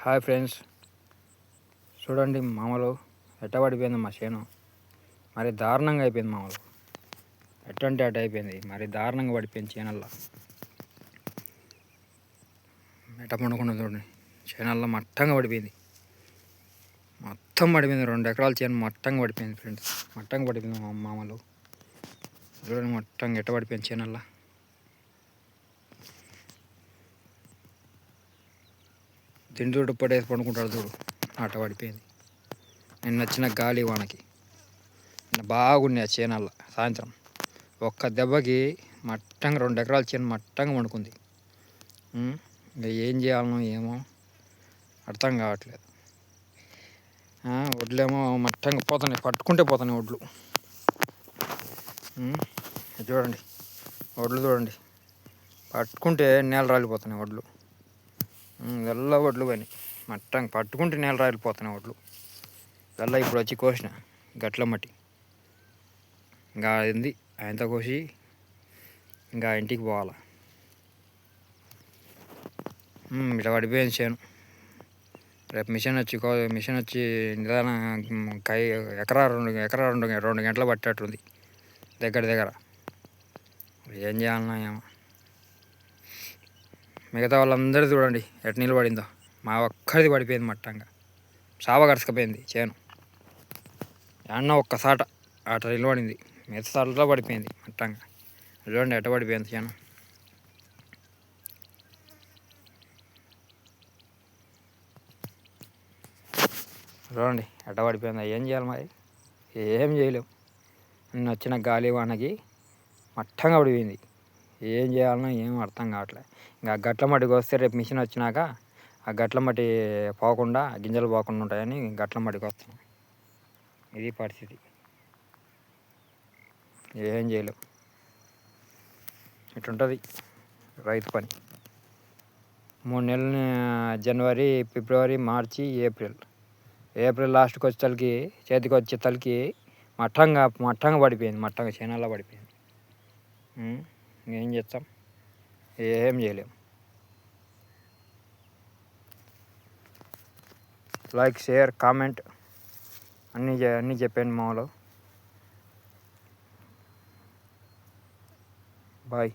Hi friends, చూడండి మామూలు ఎట్ట పడిపోయింది మా చేను. మరి దారుణంగా అయిపోయింది మామూలు. ఎట్టంటే అటు అయిపోయింది, మరి దారుణంగా పడిపోయింది చేనల్లో. ఎట్ట పండుకున్న చూడండి, చేనల్లో మట్టంగా పడిపోయింది. మొత్తం పడిపోయింది, 2 ఎకరాల చేను మట్టంగా పడిపోయింది ఫ్రెండ్స్. మట్టంగా పడిపోయింది మామూలు. చూడండి మట్టంగా ఎట్ట పడిపోయింది చేనల్లో. తిండి పడేసి పండుకుంటాడు చూడు, అట్ట పడిపోయింది. నిన్న వచ్చిన గాలి వానకి బాగున్నాయి ఆ చేనల్లో. సాయంత్రం ఒక్క దెబ్బకి మట్టంగా 2 ఎకరాల చేను మట్టంగా వండుకుంది. ఇంకా ఏం చేయాలనో ఏమో అర్థం కావట్లేదు. వడ్లేమో మట్టంగా పోతున్నాయి, పట్టుకుంటే పోతున్నాయి వడ్లు. చూడండి వడ్లు చూడండి, పట్టుకుంటే నేల రాలిపోతున్నాయి వడ్లు. వెల్ల వడ్లు కానీ మట్టంగా పట్టుకుంటే నేల రాలిపోతున్నాయి వడ్లు. వెల్ల ఇప్పుడు వచ్చి కోసిన గట్ల మట్టి ఇంకా అయింది. ఆయనతో కోసి ఇంకా ఇంటికి పోవాలి. ఇట్లా పడిపోయింది చేను. రేపు మిషన్ వచ్చి నిదానం ఎకరా 2 గంటలు పట్టేట్టుంది దగ్గర. ఏం చేయాలన్నా ఏమో. మిగతా వాళ్ళందరూ చూడండి ఎట్ట నిలబడిందో, మా ఒక్కరిది పడిపోయింది మట్టంగా. చావ గడుచుకుపోయింది చేను. అన్న ఒక్కసాట అట నిలబడింది, మిగతా సార్లో పడిపోయింది మట్టంగా. చూడండి ఎట్ట పడిపోయింది చేను. చూడండి ఎట్ట పడిపోయిందా. ఏం చేయాలి మరి, ఏం చేయలేము. నిన్న వచ్చిన గాలి వానకి మట్టంగా పడిపోయింది. ఏం చేయాలనో ఏం అర్థం కావట్లేదు. ఇంకా గట్ల మట్టికి వస్తే రేపు మిషన్ వచ్చినాక ఆ గట్ల మట్టి పోకుండా, గింజలు పోకుండా ఉంటాయని గట్ల మట్టికి వస్తాం. ఇది పరిస్థితి, ఏం చేయలేం. ఇటుంటుంది రైతు పని. 3 నెలలు జనవరి, ఫిబ్రవరి, మార్చి, ఏప్రిల్ లాస్ట్కి వచ్చేసరికి, చేతికి వచ్చేసరికి మట్టంగా పడిపోయింది. మట్టంగా చేనాల్లో పడిపోయింది. ఏం చేస్తాం, ఏం చేయలేం. లైక్, షేర్, కామెంట్ అన్నీ చెప్పండి మామూలు. బాయ్.